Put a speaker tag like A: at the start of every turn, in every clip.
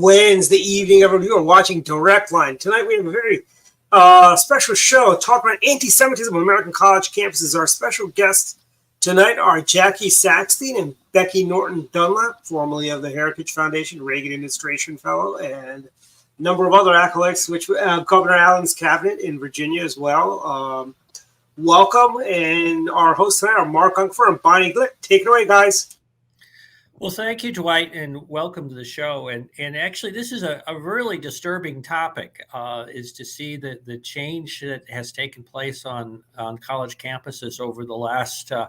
A: Wednesday evening, everyone. You are watching Direct Line. Tonight we have a very special show talking about anti-Semitism on American college campuses. Our special guests tonight are Jackie Saxton and Becky Norton Dunlap, formerly of the Heritage Foundation, Reagan Administration Fellow, and a number of other accolades, which Governor Allen's cabinet in Virginia as well. Welcome, and our hosts tonight are Mark Unkfer and Bonnie Glick. Take it away, guys.
B: Well, thank you, Dwight, and welcome to the show. And actually, this is a really disturbing topic, is to see the change that has taken place on college campuses over the last, I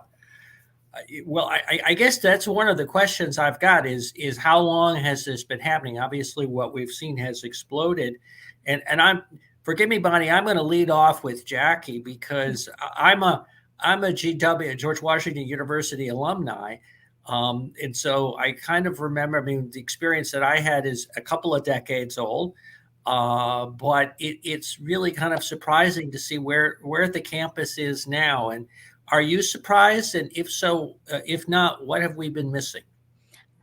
B: guess that's one of the questions I've got is how long has this been happening? Obviously, what we've seen has exploded. And forgive me, Bonnie, I'm going to lead off with Jackie because I'm a GW, George Washington University alumni. And so I kind of remember, the experience that I had is a couple of decades old, but it's really kind of surprising to see where the campus is now. And are you surprised? And if so, if not, what have we been missing?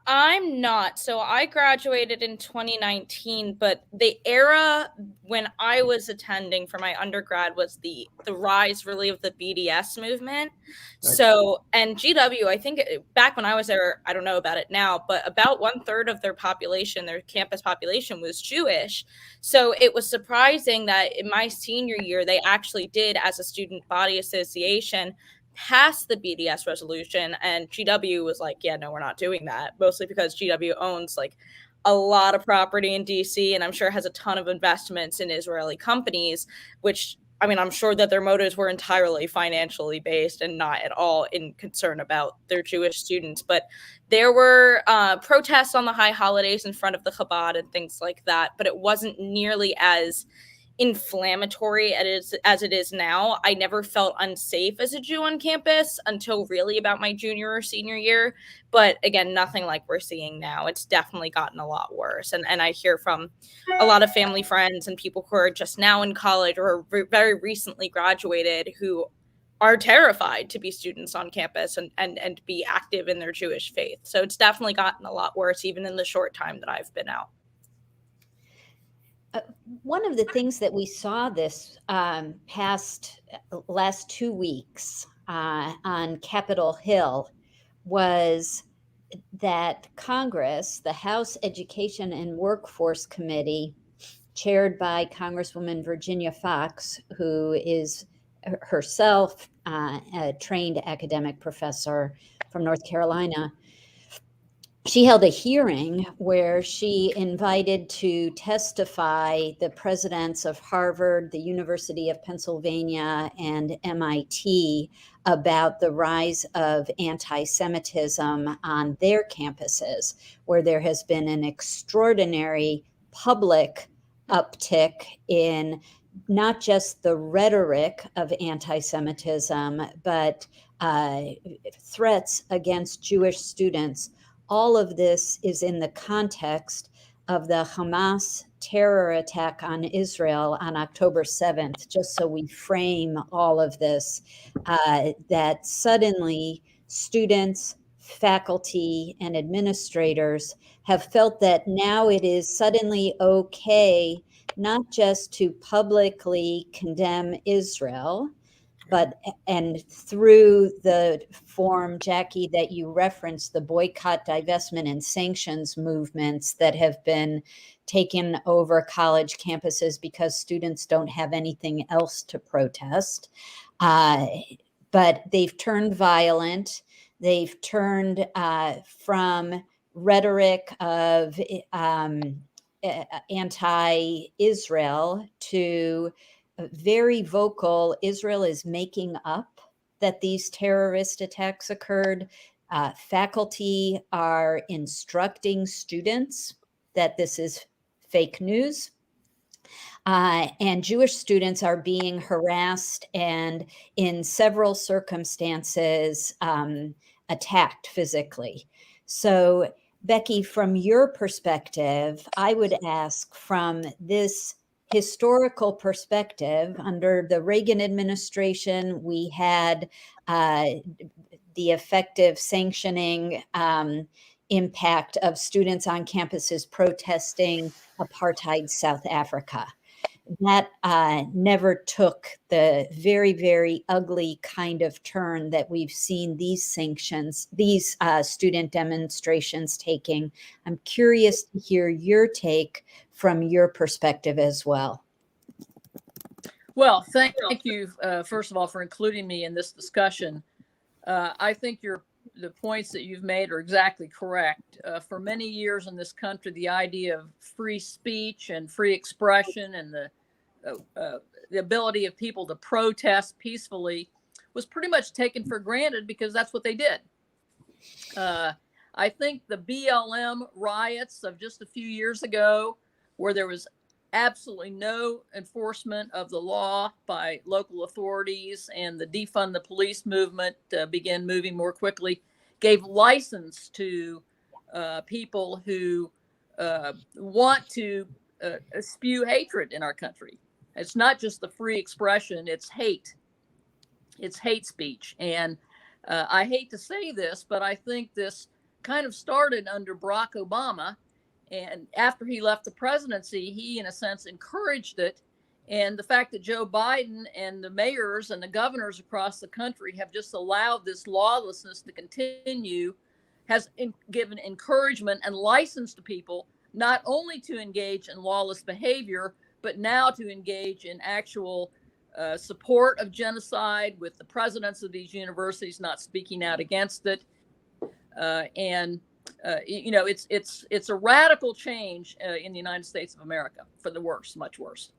C: I'm not. So I graduated in 2019, but the era when I was attending for my undergrad was the rise really of the BDS movement. Right. So, and GW, I think back when I was there, I don't know about it now, but about 1/3 of their population, their campus population was Jewish. So it was surprising that in my senior year, they actually did, as a student body association, passed the BDS resolution, and GW was like, yeah, no, we're not doing that, mostly because GW owns like a lot of property in DC and I'm sure has a ton of investments in Israeli companies, which I'm sure that their motives were entirely financially based and not at all in concern about their Jewish students. But there were protests on the high holidays in front of the Chabad and things like that, but it wasn't nearly as inflammatory as it is now. I never felt unsafe as a Jew on campus until really about my junior or senior year. But again, nothing like we're seeing now. It's definitely gotten a lot worse. And I hear from a lot of family friends and people who are just now in college or very recently graduated who are terrified to be students on campus and be active in their Jewish faith. So it's definitely gotten a lot worse, even in the short time that I've been out.
D: One of the things that we saw this last 2 weeks on Capitol Hill was that Congress, the House Education and Workforce Committee, chaired by Congresswoman Virginia Foxx, who is herself a trained academic professor from North Carolina, she held a hearing where she invited to testify the presidents of Harvard, the University of Pennsylvania, and MIT about the rise of anti-Semitism on their campuses, where there has been an extraordinary public uptick in not just the rhetoric of anti-Semitism, but threats against Jewish students. All of this is in the context of the Hamas terror attack on Israel on October 7th, just so we frame all of this, that suddenly students, faculty, and administrators have felt that now it is suddenly okay not just to publicly condemn Israel, and through the form, Jackie, that you referenced, the boycott, divestment, and sanctions movements that have been taken over college campuses because students don't have anything else to protest. But they've turned violent. They've turned from rhetoric of anti-Israel to very vocal. Israel is making up that these terrorist attacks occurred. Faculty are instructing students that this is fake news. And Jewish students are being harassed and, in several circumstances, attacked physically. So, Becky, from your perspective, I would ask, from this historical perspective, under the Reagan administration, we had the effective sanctioning impact of students on campuses protesting apartheid South Africa. That never took the very, very ugly kind of turn that we've seen these sanctions, these student demonstrations taking. I'm curious to hear your take from your perspective as well.
E: Well, thank you, first of all, for including me in this discussion. I think the points that you've made are exactly correct. For many years in this country, the idea of free speech and free expression and the ability of people to protest peacefully was pretty much taken for granted because that's what they did. I think the BLM riots of just a few years ago, where there was absolutely no enforcement of the law by local authorities and the defund the police movement began moving more quickly, gave license to people who want to spew hatred in our country. It's not just the free expression, it's hate. It's hate speech. And I hate to say this, but I think this kind of started under Barack Obama. And after he left the presidency, he, in a sense, encouraged it. And the fact that Joe Biden and the mayors and the governors across the country have just allowed this lawlessness to continue has given encouragement and license to people not only to engage in lawless behavior, but now to engage in actual support of genocide, with the presidents of these universities not speaking out against it. It's a radical change in the United States of America for the worse, much worse.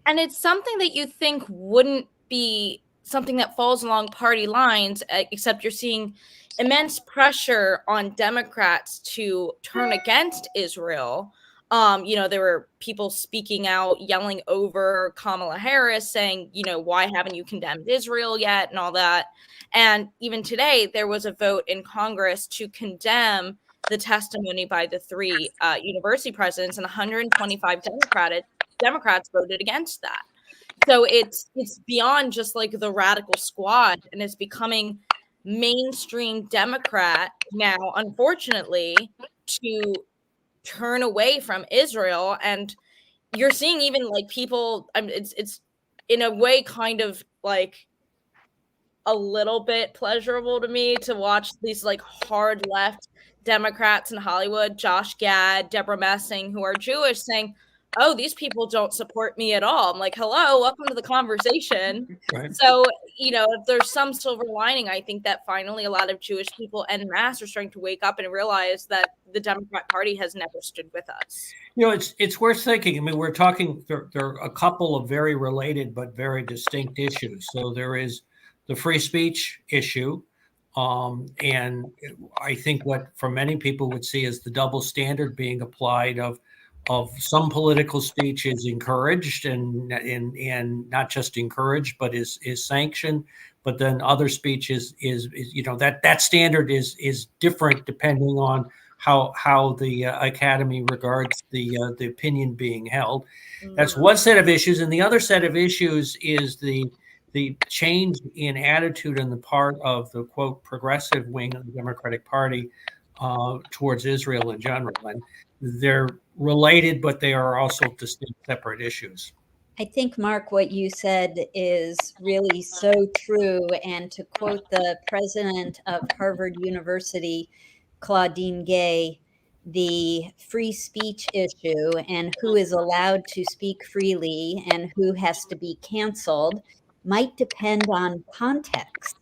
C: And it's something that you think wouldn't be something that falls along party lines, except you're seeing immense pressure on Democrats to turn against Israel. There were people speaking out, yelling over Kamala Harris, saying, why haven't you condemned Israel yet, and all that. And even today, there was a vote in Congress to condemn the testimony by the three university presidents, and 125 Democrats voted against that. So it's beyond just like the radical squad, and it's becoming mainstream Democrat now, unfortunately, to turn away from Israel. And you're seeing even like people, it's in a way kind of like a little bit pleasurable to me to watch these like hard left Democrats in Hollywood, Josh Gad, Deborah Messing, who are Jewish, saying, oh, these people don't support me at all. I'm like, hello, welcome to the conversation. Right. So, if there's some silver lining, I think that finally a lot of Jewish people en masse are starting to wake up and realize that the Democrat Party has never stood with us.
B: It's worth thinking. I mean, we're talking, there are a couple of very related but very distinct issues. So there is the free speech issue. And I think what for many people would see as the double standard being applied of some political speech is encouraged and not just encouraged, but is sanctioned. But then other speech is that standard is different depending on how the academy regards the opinion being held. That's one set of issues, and the other set of issues is the change in attitude on the part of the quote progressive wing of the Democratic Party towards Israel in general. And they're related, but they are also distinct separate issues.
D: I think, Mark, what you said is really so true. And to quote the president of Harvard University, Claudine Gay, the free speech issue and who is allowed to speak freely and who has to be canceled might depend on context.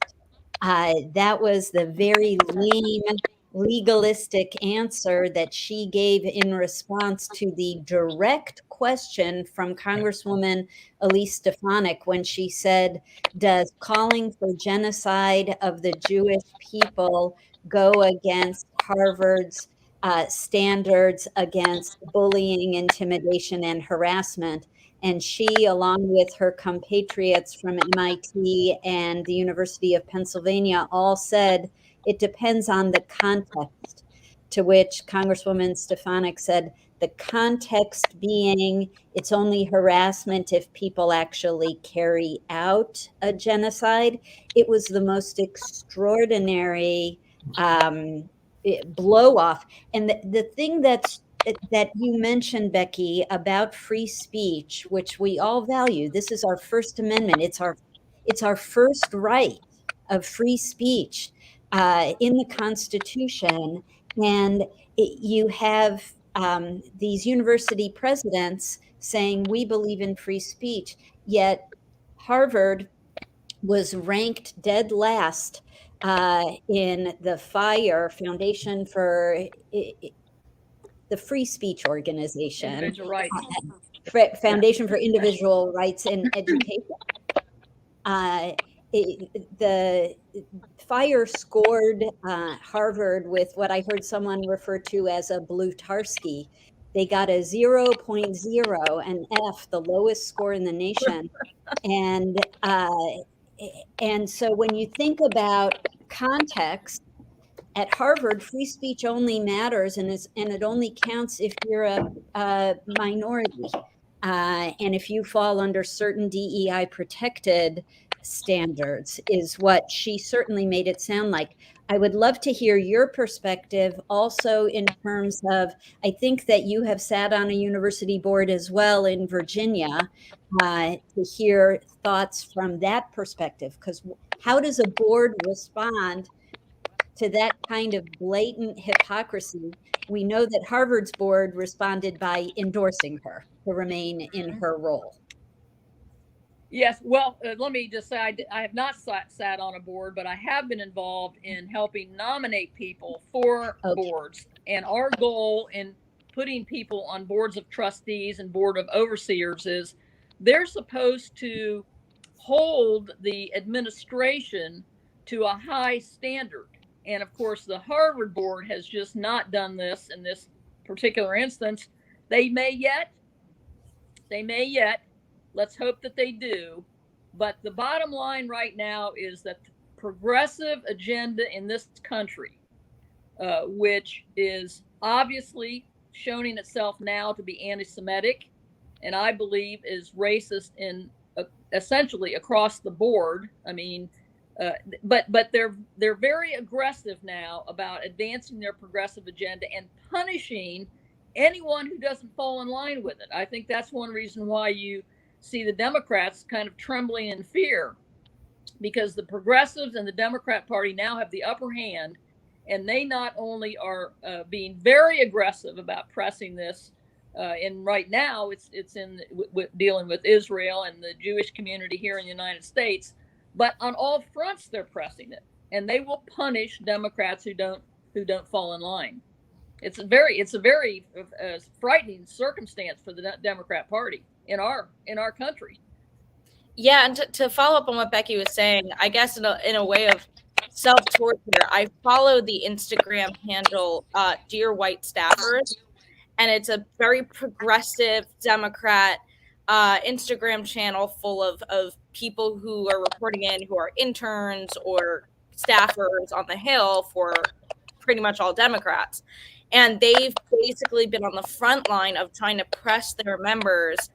D: That was the very lame legalistic answer that she gave in response to the direct question from Congresswoman Elise Stefanik when she said, does calling for genocide of the Jewish people go against Harvard's standards against bullying, intimidation, and harassment? And she, along with her compatriots from MIT and the University of Pennsylvania, all said, it depends on the context, to which Congresswoman Stefanik said, the context being it's only harassment if people actually carry out a genocide. It was the most extraordinary blow off. And the thing that you mentioned, Becky, about free speech, which we all value, this is our First Amendment. It's our first right of free speech in the Constitution. And you have these university presidents saying, we believe in free speech, yet Harvard was ranked dead last in the FIRE, Foundation for the Free Speech Organization,
E: Individual rights.
D: Foundation for Individual Rights in Education. The FIRE scored Harvard with what I heard someone refer to as a Blutarsky. They got a 0.0, an F, the lowest score in the nation. And so when you think about context, at Harvard, free speech only matters, and it only counts if you're a minority, and if you fall under certain DEI protected standards, is what she certainly made it sound like. I would love to hear your perspective also in terms of, I think that you have sat on a university board as well in Virginia, to hear thoughts from that perspective, because how does a board respond to that kind of blatant hypocrisy? We know that Harvard's board responded by endorsing her to remain in her role.
E: Yes, well, let me just say I have not sat on a board, but I have been involved in helping nominate people for boards. And our goal in putting people on boards of trustees and board of overseers is they're supposed to hold the administration to a high standard. And of course, the Harvard board has just not done this in this particular instance. They may yet. Let's hope that they do. But the bottom line right now is that the progressive agenda in this country, which is obviously showing itself now to be anti-Semitic, and I believe is racist in essentially across the board. I mean, but they're very aggressive now about advancing their progressive agenda and punishing anyone who doesn't fall in line with it. I think that's one reason why you see the Democrats kind of trembling in fear, because the progressives and the Democrat Party now have the upper hand, and they not only are being very aggressive about pressing this, and right now it's in dealing with Israel and the Jewish community here in the United States, but on all fronts they're pressing it, and they will punish Democrats who don't fall in line. It's a very frightening circumstance for the Democrat Party in our country.
C: Yeah, and to follow up on what Becky was saying, I guess in a way of self-torture, I follow the Instagram handle Dear White Staffers, and it's a very progressive Democrat Instagram channel full of people who are reporting in, who are interns or staffers on the Hill for pretty much all Democrats. And they've basically been on the front line of trying to press their members,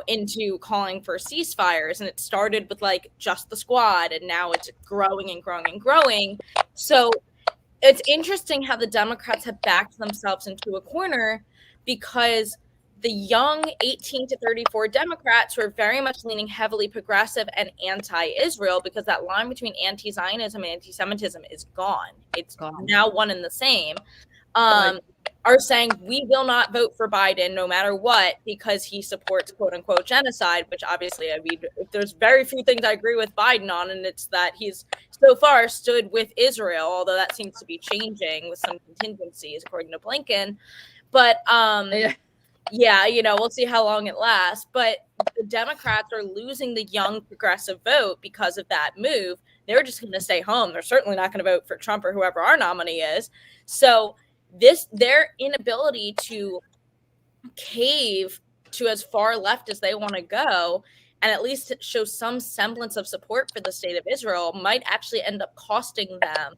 C: into calling for ceasefires. And it started with like just the squad, and now it's growing and growing and growing. So it's interesting how the Democrats have backed themselves into a corner, because the young 18 to 34 Democrats who are very much leaning heavily progressive and anti-Israel, because that line between anti-Zionism and anti-Semitism is gone. It's now one and the same. Are saying we will not vote for Biden no matter what, because he supports quote unquote genocide, which obviously, I mean, there's very few things I agree with Biden on, and it's that he's so far stood with Israel, although that seems to be changing with some contingencies, according to Blinken. But yeah, we'll see how long it lasts. But the Democrats are losing the young progressive vote because of that move. They're just going to stay home. They're certainly not going to vote for Trump or whoever our nominee is. So their inability to cave to as far left as they want to go and at least show some semblance of support for the state of Israel might actually end up costing them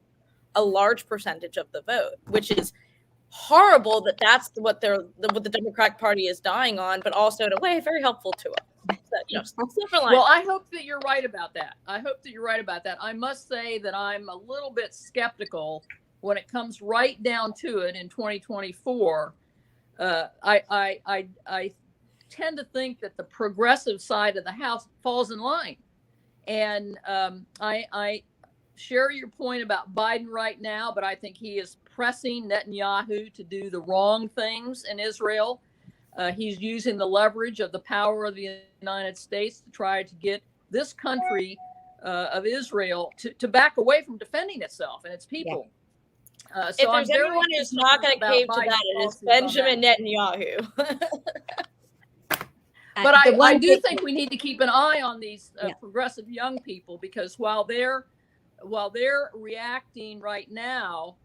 C: a large percentage of the vote, which is horrible that's what the Democratic Party is dying on, but also in a way very helpful to us. So,
E: well, I hope that you're right about that. I must say that I'm a little bit skeptical when it comes right down to it in 2024. I tend to think that the progressive side of the House falls in line. And I share your point about Biden right now, but I think he is pressing Netanyahu to do the wrong things in Israel. He's using the leverage of the power of the United States to try to get this country of Israel to back away from defending itself and its people.
C: Yeah. So if there's anyone who's not going to cave to that, it is Benjamin Netanyahu.
E: But I do think we need to keep an eye on these progressive young people, because while they're reacting right now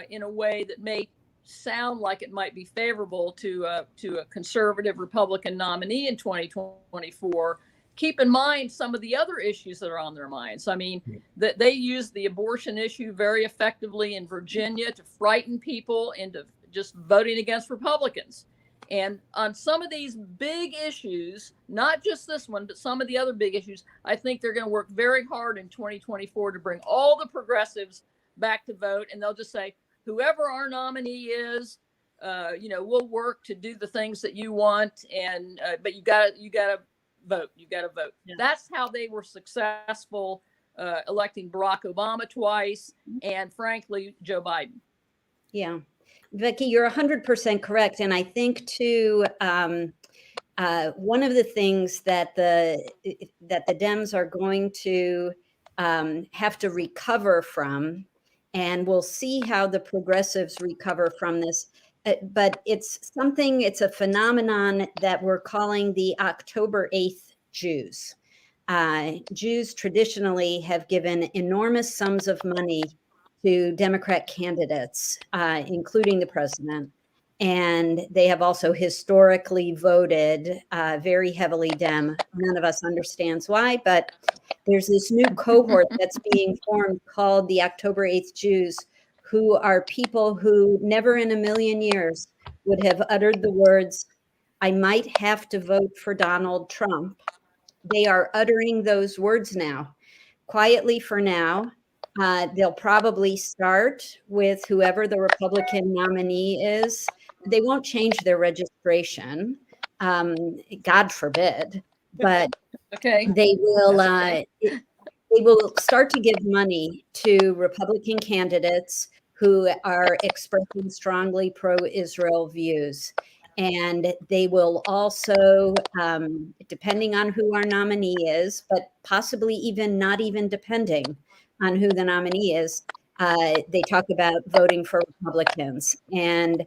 E: in a way that may sound like it might be favorable to a conservative Republican nominee in 2024, keep in mind some of the other issues that are on their minds. I mean, that they use the abortion issue very effectively in Virginia to frighten people into just voting against Republicans. And on some of these big issues, not just this one, but some of the other big issues, I think they're going to work very hard in 2024 to bring all the progressives back to vote. And they'll just say, whoever our nominee is, we'll work to do the things that you want. And but you gotta vote. You got to vote. Yeah. That's how they were successful electing Barack Obama twice, and frankly, Joe Biden.
D: Yeah. Vicki, you're 100% correct. And I think too, one of the things that the Dems are going to have to recover from, and we'll see how the progressives recover from this, but it's a phenomenon that we're calling the October 8th Jews. Jews traditionally have given enormous sums of money to Democrat candidates, including the president. And they have also historically voted very heavily Dem. None of us understands why, but there's this new cohort that's being formed called the October 8th Jews, who are people who never in a million years would have uttered the words, I might have to vote for Donald Trump. They are uttering those words now, quietly for now. They'll probably start with whoever the Republican nominee is. They won't change their registration, God forbid, but
E: okay.
D: They will start to give money to Republican candidates who are expressing strongly pro-Israel views. And they will also, depending on who our nominee is, but possibly even not even depending on who the nominee is, they talk about voting for Republicans. And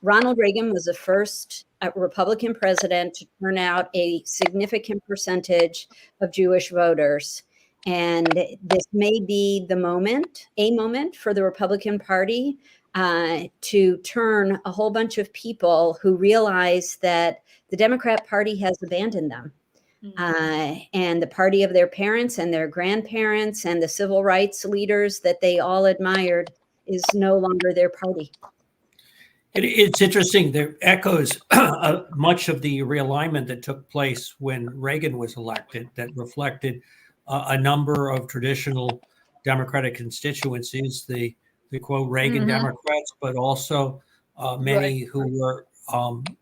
D: Ronald Reagan was the first Republican president to turn out a significant percentage of Jewish voters. And this may be a moment for the Republican Party to turn a whole bunch of people who realize that the Democrat Party has abandoned them. And the party of their parents and their grandparents and the civil rights leaders that they all admired is no longer their party.
B: It's interesting. There echoes much of the realignment that took place when Reagan was elected, that reflected a number of traditional Democratic constituencies, the quote Reagan Democrats, but also many who were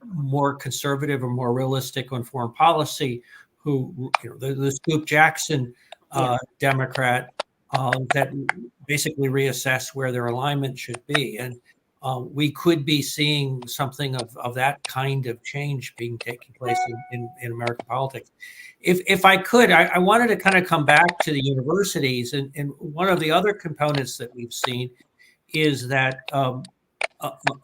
B: more conservative or more realistic on foreign policy, who, the Scoop Jackson Democrat that basically reassess where their alignment should be. And we could be seeing something of that kind of change taking place in American politics. If I could, I wanted to kind of come back to the universities, and one of the other components that we've seen is that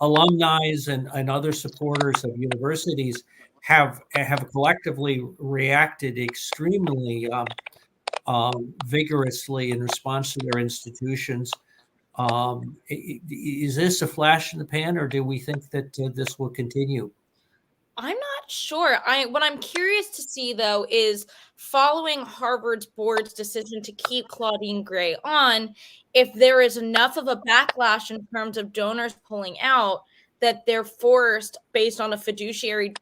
B: alumni and other supporters of universities have collectively reacted extremely vigorously in response to their institutions. Is this a flash in the pan, or do we think that this will continue?
C: I'm not sure. What I'm curious to see, though, is following Harvard's board's decision to keep Claudine Gray on, if there is enough of a backlash in terms of donors pulling out that they're forced, based on a fiduciary,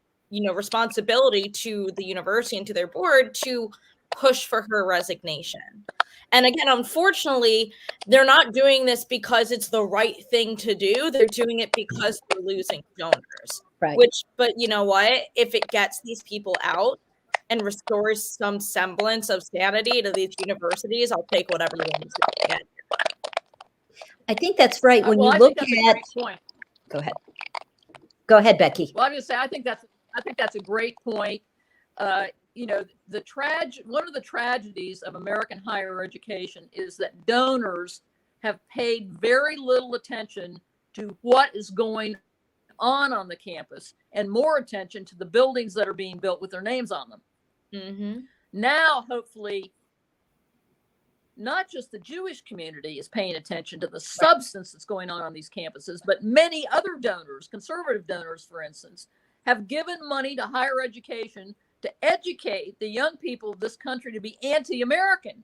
C: responsibility to the university and to their board, to push for her resignation. And again, unfortunately, they're not doing this because it's the right thing to do. They're doing it because they're losing donors.
D: Right.
C: But you know what? If it gets these people out and restores some semblance of sanity to these universities, I'll take whatever it is to get.
D: I think that's right. When
E: Well,
D: you
E: I
D: look
E: think that's a
D: at,
E: great point.
D: go ahead. Go ahead, Becky.
E: Well, I'm going to say I think that's a great point. One of the tragedies of American higher education is that donors have paid very little attention to what is going on the campus, and more attention to the buildings that are being built with their names on them.
C: Mm-hmm.
E: Now, hopefully, not just the Jewish community is paying attention to the substance that's going on these campuses, but many other donors, conservative donors, for instance, have given money to higher education to educate the young people of this country to be anti-American.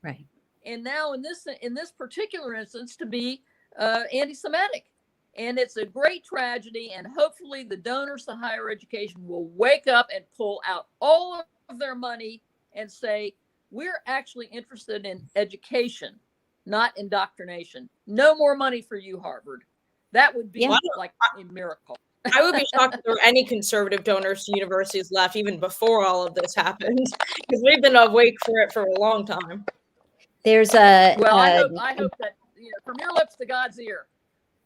D: Right.
E: And now in this particular instance, to be anti-Semitic. And it's a great tragedy. And hopefully the donors to higher education will wake up and pull out all of their money and say, we're actually interested in education, not indoctrination. No more money for you, Harvard. That would be like a miracle.
C: I would be shocked if there were any conservative donors to universities left even before all of this happened, because we've been awake for it for a long time.
D: There's
E: I hope that from your lips to God's ear.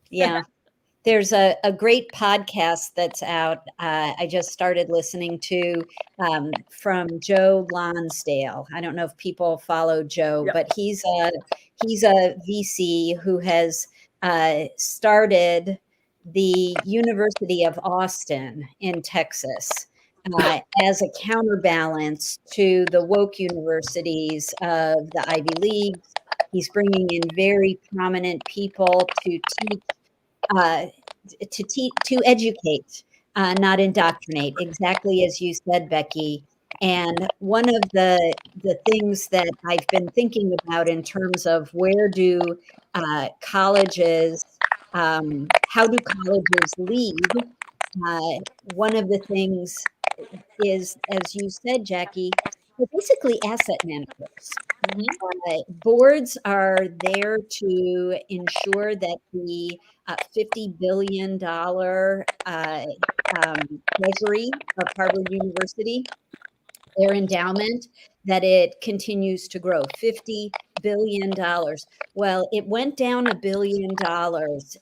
D: Yeah. There's a great podcast that's out. I just started listening to from Joe Lonsdale. I don't know if people follow Joe, but he's a VC who has started the University of Austin in Texas as a counterbalance to the woke universities of the Ivy League. He's bringing in very prominent people to educate, not indoctrinate, exactly as you said, Becky. And one of the things that I've been thinking about in terms of where do colleges, how do colleges lead? One of the things is, as you said, Jackie, they're basically asset managers. Mm-hmm. Boards are there to ensure that the $50 billion treasury of Harvard University, their endowment, that it continues to grow. $50 billion. Well, it went down $1 billion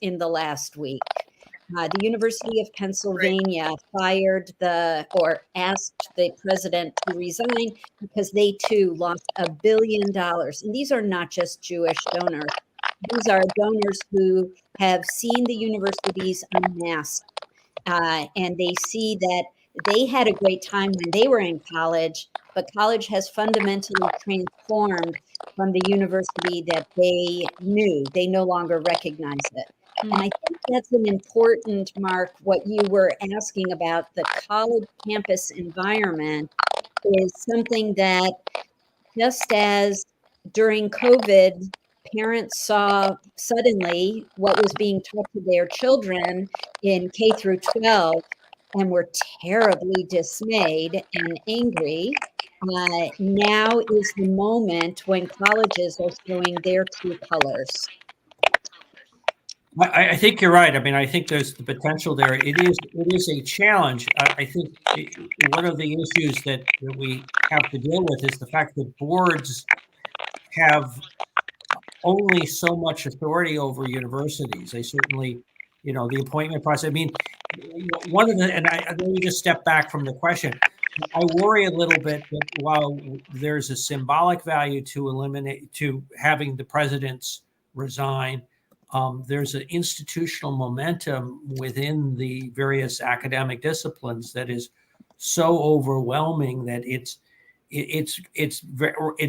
D: in the last week. The University of Pennsylvania asked the president to resign because they too lost $1 billion. And these are not just Jewish donors. These are donors who have seen the universities unmasked, and they see that they had a great time when they were in college, but college has fundamentally transformed from the university that they knew. They no longer recognize it. And I think that's an important, Mark, what you were asking about the college campus environment is something that just as during COVID, parents saw suddenly what was being taught to their children in K through 12 and were terribly dismayed and angry. Now is the moment when colleges are showing their true colors.
B: I think you're right. I mean, I think there's the potential there. It is a challenge. I think one of the issues that we have to deal with is the fact that boards have only so much authority over universities. They certainly the appointment process. I mean, one of the, and let me just step back from the question. I worry a little bit that while there's a symbolic value to having the presidents resign, there's an institutional momentum within the various academic disciplines that is so overwhelming that it's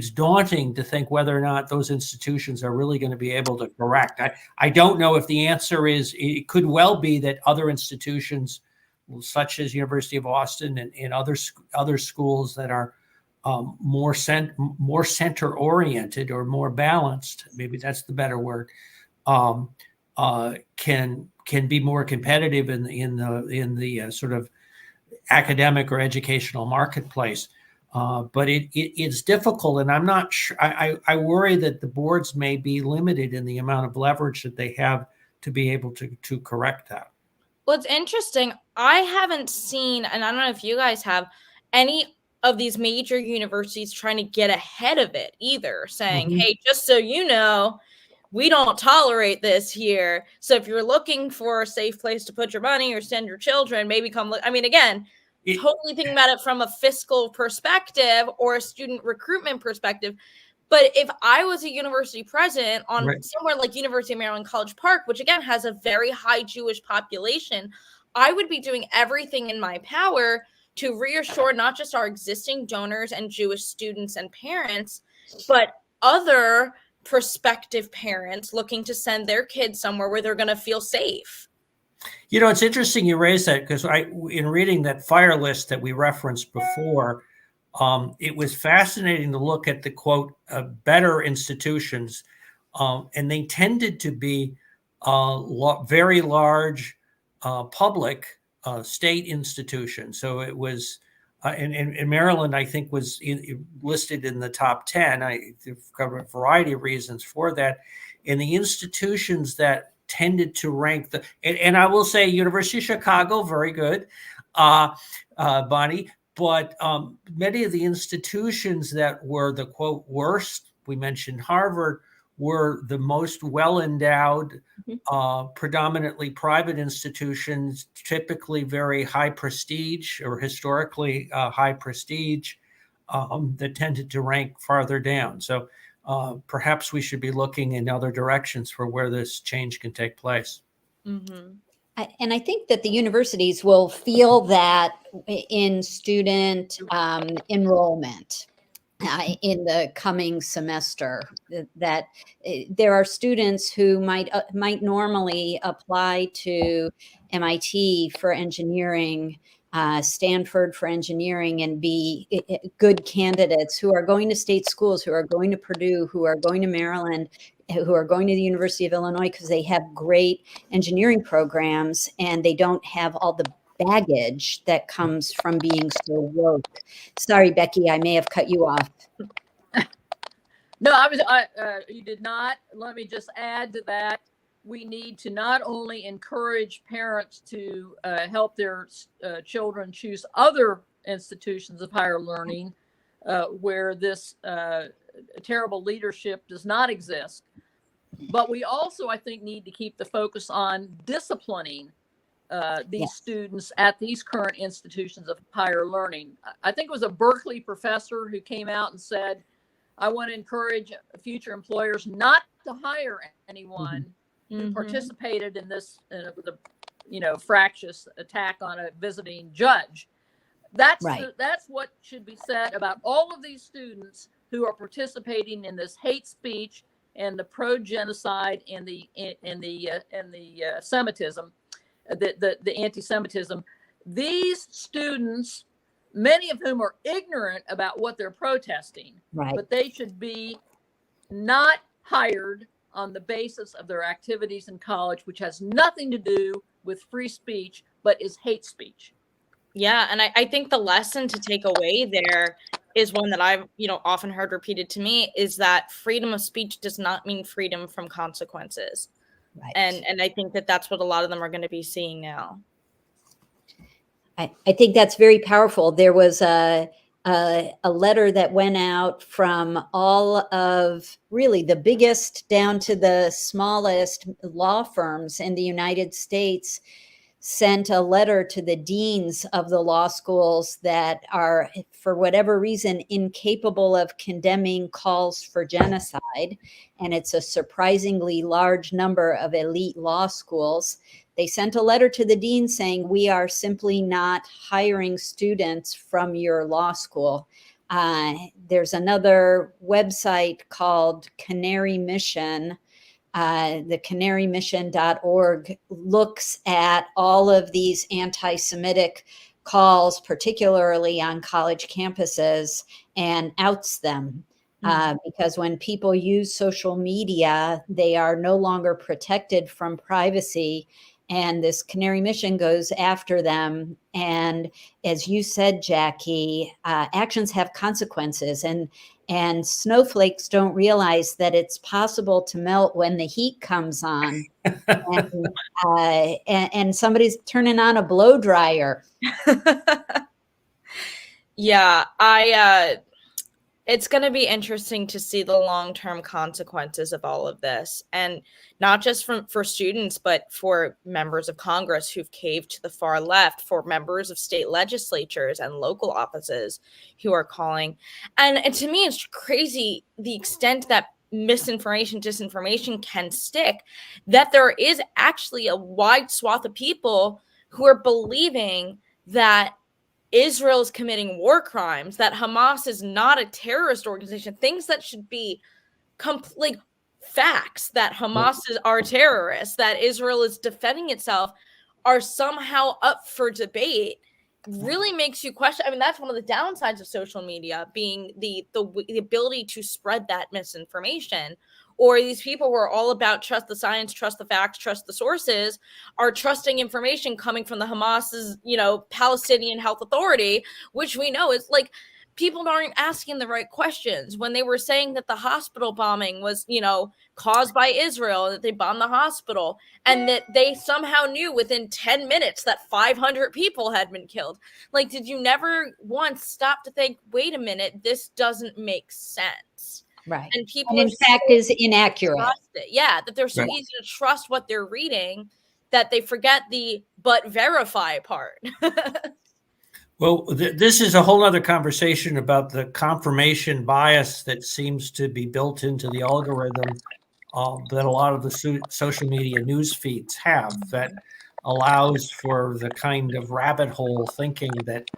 B: daunting to think whether or not those institutions are really going to be able to correct. I don't know if the answer is, it could well be that other institutions such as University of Austin and other schools that are more center oriented or more balanced, maybe that's the better word, can be more competitive in the sort of academic or educational marketplace. But it's difficult, and I'm not sure. I worry that the boards may be limited in the amount of leverage that they have to be able to correct that.
C: Well, it's interesting. I haven't seen, and I don't know if you guys have, any of these major universities trying to get ahead of it either, saying, hey, just so you know, we don't tolerate this here. So if you're looking for a safe place to put your money or send your children, maybe come look. I mean, again, totally thinking about it from a fiscal perspective or a student recruitment perspective. But if I was a university president on somewhere like University of Maryland College Park, which again has a very high Jewish population, I would be doing everything in my power to reassure not just our existing donors and Jewish students and parents, but other prospective parents looking to send their kids somewhere where they're going to feel safe.
B: It's interesting you raised that, because in reading that fire list that we referenced before, it was fascinating to look at the quote better institutions, and they tended to be very large public state institutions. So it was in Maryland, I think, was listed in the top 10. I covered a variety of reasons for that. And the institutions that tended to rank and I will say University of Chicago, very good, Bonnie. But many of the institutions that were the quote worst, we mentioned Harvard, were the most well-endowed, predominantly private institutions, typically very high prestige or historically high prestige, that tended to rank farther down. So perhaps we should be looking in other directions for where this change can take place.
D: And I think that the universities will feel that in student enrollment in the coming semester, that there are students who might normally apply to MIT for engineering, Stanford for engineering, and be good candidates who are going to state schools, who are going to Purdue, who are going to Maryland, who are going to the University of Illinois because they have great engineering programs and they don't have all the baggage that comes from being so woke. Sorry, Becky, I may have cut you off.
E: No, you did not. Let me just add to that. We need to not only encourage parents to help their children choose other institutions of higher learning where this terrible leadership does not exist, but we also, I think, need to keep the focus on disciplining these students at these current institutions of higher learning. I think it was a Berkeley professor who came out and said, I want to encourage future employers not to hire anyone who participated in this, fractious attack on a visiting judge. That's what should be said about all of these students who are participating in this hate speech and the pro-genocide and the Semitism, the anti-Semitism. These students, many of whom are ignorant about what they're protesting, but they should be not hired on the basis of their activities in college, which has nothing to do with free speech, but is hate speech.
C: Yeah, and I think the lesson to take away there is one that I've often heard repeated to me, is that freedom of speech does not mean freedom from consequences. And I think that that's what a lot of them are going to be seeing now.
D: I think that's very powerful. There was a a letter that went out from all of really the biggest down to the smallest law firms in the United States, sent a letter to the deans of the law schools that are, for whatever reason, incapable of condemning calls for genocide. And it's a surprisingly large number of elite law schools. They sent a letter to the dean saying, we are simply not hiring students from your law school. There's another website called Canary Mission. The canarymission.org looks at all of these anti-Semitic calls, particularly on college campuses, and outs them. Because when people use social media, they are no longer protected from privacy. And this Canary Mission goes after them. And as you said, Jackie, actions have consequences. And snowflakes don't realize that it's possible to melt when the heat comes on. And somebody's turning on a blow dryer.
C: Yeah, it's going to be interesting to see the long-term consequences of all of this, and not just for students, but for members of Congress who've caved to the far left, for members of state legislatures and local offices who are calling. And to me, it's crazy the extent that misinformation, disinformation can stick, that there is actually a wide swath of people who are believing that Israel is committing war crimes, that Hamas is not a terrorist organization, things that should be complete facts, that Hamas are terrorists, that Israel is defending itself, are somehow up for debate. Really makes you question. I mean, that's one of the downsides of social media, being the ability to spread that misinformation. Or these people who are all about trust the science, trust the facts, trust the sources, are trusting information coming from the Hamas's, Palestinian Health Authority, which we know is like, people aren't asking the right questions. When they were saying that the hospital bombing was, caused by Israel, that they bombed the hospital, and that they somehow knew within 10 minutes that 500 people had been killed. Like, did you never once stop to think, wait a minute, this doesn't make sense?
D: Right.
C: And people,
D: and in fact, is inaccurate.
C: Yeah, that they're so easy to trust what they're reading that they forget the but verify part.
B: Well, this is a whole other conversation about the confirmation bias that seems to be built into the algorithm that a lot of the social media news feeds have, that allows for the kind of rabbit hole thinking that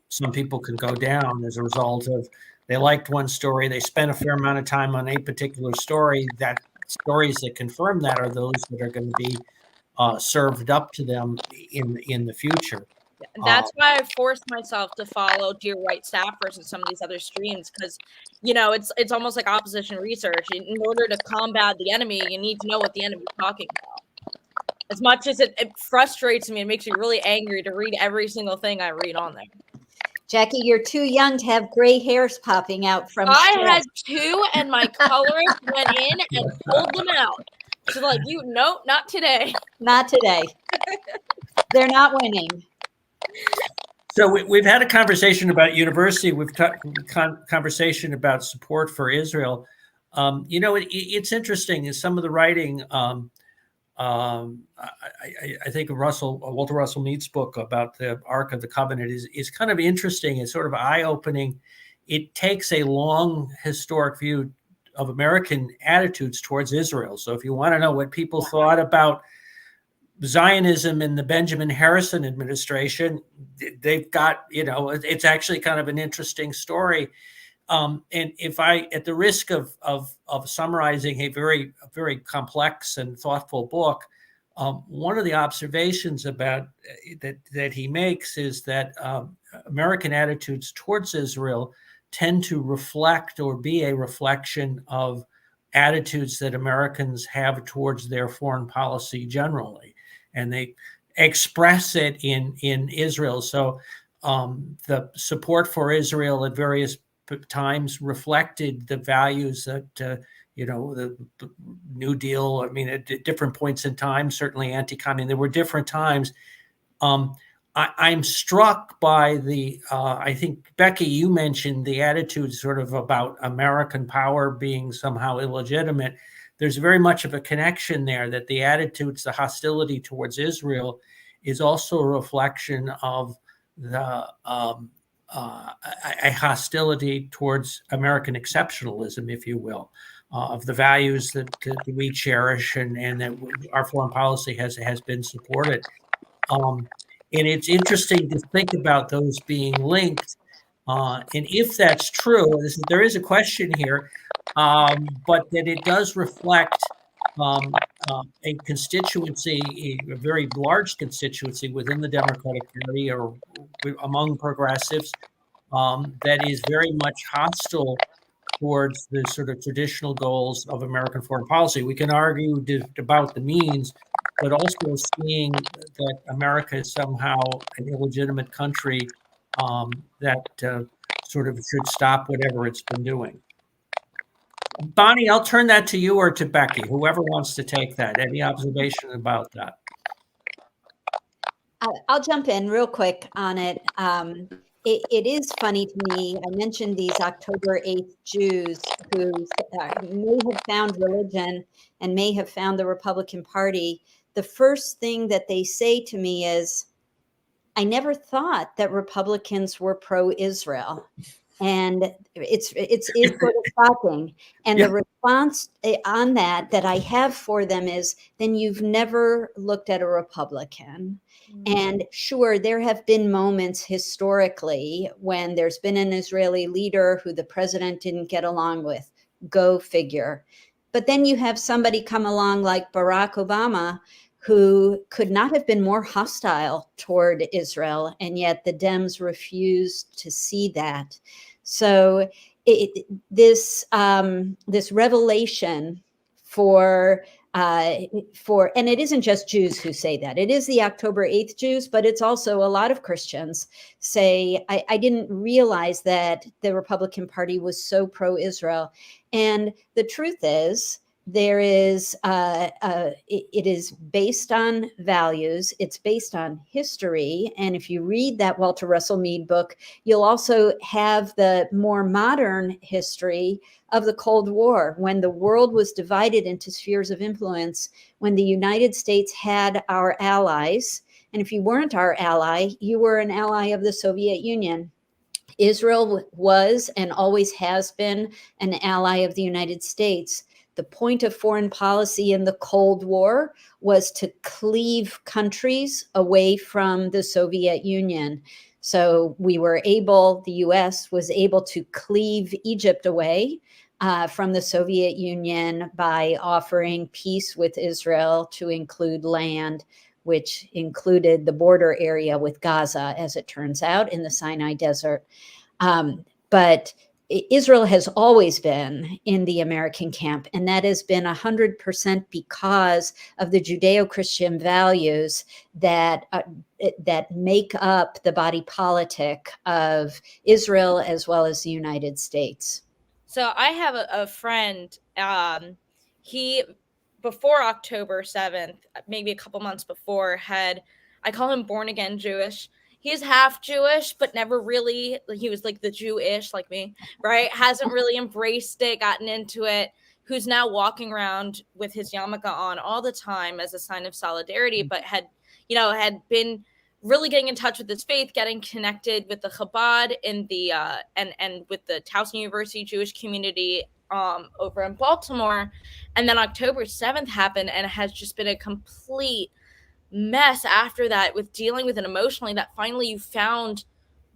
B: some people can go down as a result of, they liked one story, they spent a fair amount of time on a particular story, that stories that confirm that are those that are going to be served up to them in the future.
C: That's why I forced myself to follow Dear White Staffers and some of these other streams, because it's almost like opposition research. In order to combat the enemy, you need to know what the enemy is talking about. As much as it frustrates me, it makes me really angry to read every single thing I read on there.
D: Jackie, you're too young to have gray hairs popping out from
C: I
D: stress.
C: had two, and my colorist went in and pulled them out. She's like, no, not today.
D: Not today. They're not winning.
B: So we've had a conversation about university. We've talked conversation about support for Israel. It's interesting in some of the writing. I think Walter Russell Mead's book about the Ark of the Covenant is kind of interesting. It's sort of eye-opening. It takes a long historic view of American attitudes towards Israel. So if you want to know what people thought about Zionism in the Benjamin Harrison administration, they've got, it's actually kind of an interesting story. And if at the risk of summarizing a very, very complex and thoughtful book, one of the observations about that he makes is that American attitudes towards Israel tend to reflect or be a reflection of attitudes that Americans have towards their foreign policy generally, and they express it in Israel. So the support for Israel at various times reflected the values that the New Deal. I mean, at different points in time, certainly anti-communist. There were different times. I'm struck by the, I think, Becky, you mentioned the attitude sort of about American power being somehow illegitimate. There's very much of a connection there, that the attitudes, the hostility towards Israel is also a reflection of the a hostility towards American exceptionalism, if you will, of the values that we cherish and that our foreign policy has been supported. And it's interesting to think about those being linked. And if that's true, there is a question here, but that it does reflect a constituency, a very large constituency within the Democratic Party or among progressives that is very much hostile towards the sort of traditional goals of American foreign policy. We can argue about the means, but also seeing that America is somehow an illegitimate country that sort of should stop whatever it's been doing. Bonnie, I'll turn that to you or to Becky, whoever wants to take that. Any observation about that?
D: I'll jump in real quick on it. It is funny to me. I mentioned these October 8th Jews who may have found religion and may have found the Republican Party. The first thing that they say to me is, I never thought that Republicans were pro-Israel. And it's sort of shocking. And the response on that I have for them is, then you've never looked at a Republican. And sure, there have been moments historically when there's been an Israeli leader who the president didn't get along with. Go figure. But then you have somebody come along like Barack Obama, who could not have been more hostile toward Israel, and yet the Dems refused to see that. So this revelation for, and it isn't just Jews who say that. It is the October 8th Jews, but it's also a lot of Christians say, I didn't realize that the Republican Party was so pro-Israel. And the truth is, there is, it is based on values. It's based on history. And if you read that Walter Russell Mead book, you'll also have the more modern history of the Cold War, when the world was divided into spheres of influence, when the United States had our allies. And if you weren't our ally, you were an ally of the Soviet Union. Israel was and always has been an ally of the United States. The point of foreign policy in the Cold War was to cleave countries away from the Soviet Union. So we were able, the US was able to cleave Egypt away from the Soviet Union by offering peace with Israel to include land, which included the border area with Gaza, as it turns out, in the Sinai Desert. But Israel has always been in the American camp, and that has been 100% because of the Judeo-Christian values that make up the body politic of Israel as well as the United States.
C: So I have a friend, he, before October 7th, maybe a couple months before, I call him born again Jewish. He's half Jewish, but never really, he was like the Jewish, like me, right? Hasn't really embraced it, gotten into it, who's now walking around with his yarmulke on all the time as a sign of solidarity, but had been really getting in touch with his faith, getting connected with the Chabad in the and with the Towson University Jewish community over in Baltimore. And then October 7th happened, and it has just been a complete mess after that, with dealing with it emotionally, that finally you found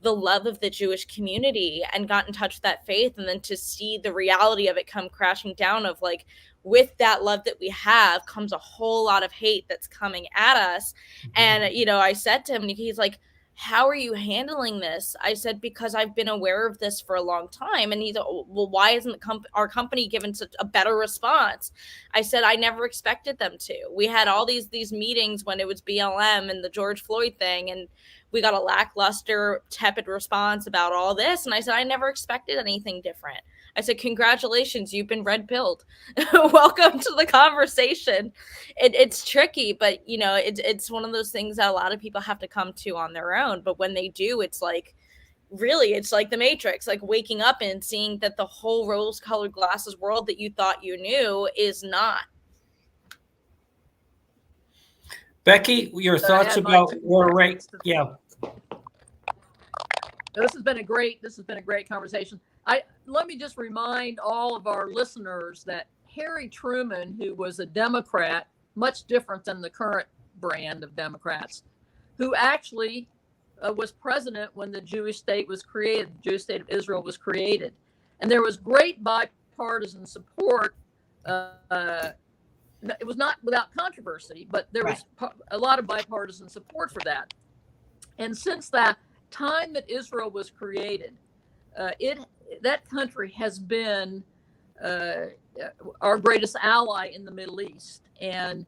C: the love of the Jewish community and got in touch with that faith, and then to see the reality of it come crashing down, of like, with that love that we have comes a whole lot of hate that's coming at us. And I said to him, and he's like, how are you handling this? I said, because I've been aware of this for a long time. And he's like, well, why isn't our company given such a better response? I said, I never expected them to. We had all these meetings when it was BLM and the George Floyd thing, and we got a lackluster, tepid response about all this. And I said, I never expected anything different. I said, congratulations, you've been red pilled. Welcome to the conversation. It's tricky, but it's one of those things that a lot of people have to come to on their own. But when they do, it's like, really, it's like the Matrix, like waking up and seeing that the whole rose-colored glasses world that you thought you knew is not.
B: Becky, your thoughts about war rate? Yeah.
E: This has been a great conversation. Let me just remind all of our listeners that Harry Truman, who was a Democrat, much different than the current brand of Democrats, who actually was president when the Jewish state was created, the Jewish state of Israel was created. And there was great bipartisan support. It was not without controversy, but there was a lot of bipartisan support for that. And since that time that Israel was created, that country has been our greatest ally in the Middle East. And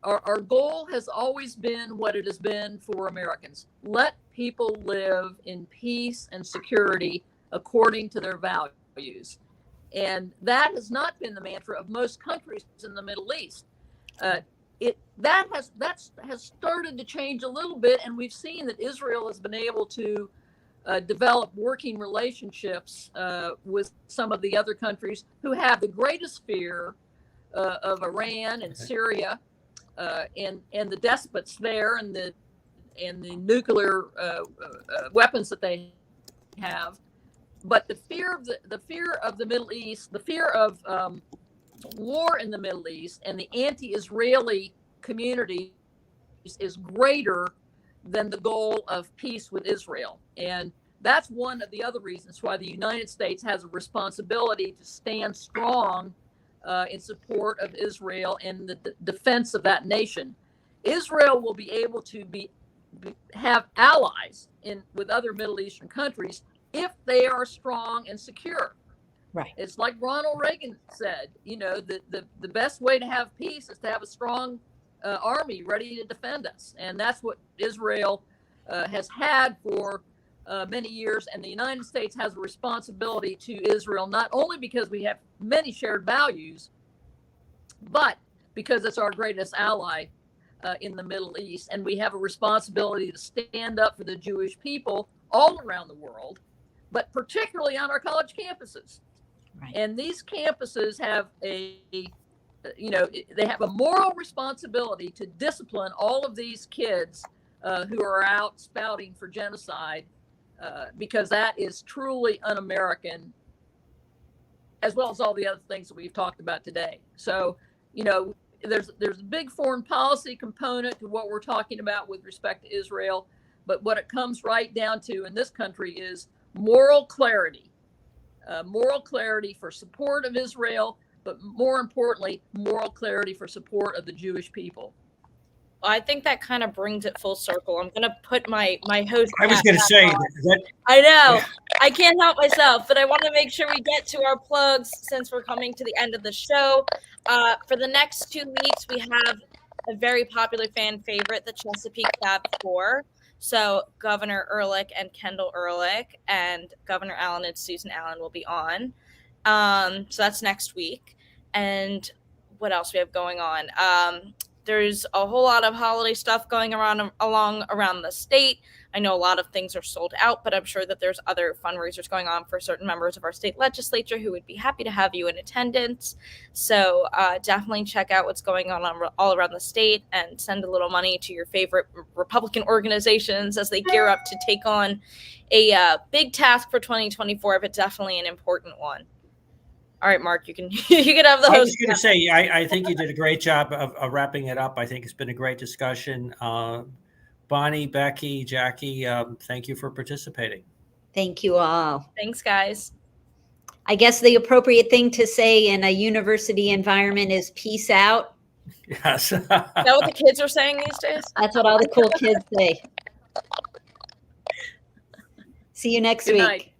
E: our goal has always been what it has been for Americans. Let people live in peace and security according to their values. And that has not been the mantra of most countries in the Middle East. That has started to change a little bit, and we've seen that Israel has been able to develop working relationships with some of the other countries who have the greatest fear of Iran and Syria and the despots there and the nuclear weapons that they have. But the fear of the Middle East, the fear of war in the Middle East, and the anti-Israeli community is greater than the goal of peace with Israel. And that's one of the other reasons why the United States has a responsibility to stand strong in support of Israel and the defense of that nation. Israel will be able to have allies with other Middle Eastern countries if they are strong and secure.
D: Right.
E: It's like Ronald Reagan said, the best way to have peace is to have a strong army ready to defend us. And that's what Israel has had for many years. And the United States has a responsibility to Israel, not only because we have many shared values, but because it's our greatest ally in the Middle East. And we have a responsibility to stand up for the Jewish people all around the world, but particularly on our college campuses. Right. And these campuses have they have a moral responsibility to discipline all of these kids who are out spouting for genocide, because that is truly un-American, as well as all the other things that we've talked about today. So, there's a big foreign policy component to what we're talking about with respect to Israel, but what it comes right down to in this country is moral clarity for support of Israel, but more importantly, moral clarity for support of the Jewish people.
C: Well, I think that kind of brings it full circle. I'm going to put my host.
B: I was going to say that.
C: I know. I can't help myself, but I want to make sure we get to our plugs since we're coming to the end of the show. For the next 2 weeks, we have a very popular fan favorite, the Chesapeake Fab Four. So Governor Ehrlich and Kendall Ehrlich and Governor Allen and Susan Allen will be on. So that's next week. And what else we have going on? There's a whole lot of holiday stuff going around the state. I know a lot of things are sold out, but I'm sure that there's other fundraisers going on for certain members of our state legislature who would be happy to have you in attendance. So definitely check out what's going on all around the state and send a little money to your favorite Republican organizations as they gear up to take on a big task for 2024, but definitely an important one. All right, Mark, you can have the host.
B: I was going to say, I think you did a great job of wrapping it up. I think it's been a great discussion. Bonnie, Becky, Jackie, thank you for participating.
D: Thank you all.
C: Thanks, guys.
D: I guess the appropriate thing to say in a university environment is peace out.
B: Yes.
C: Is that what the kids are saying these days?
D: That's what all the cool kids say. See you next week.
E: Good night.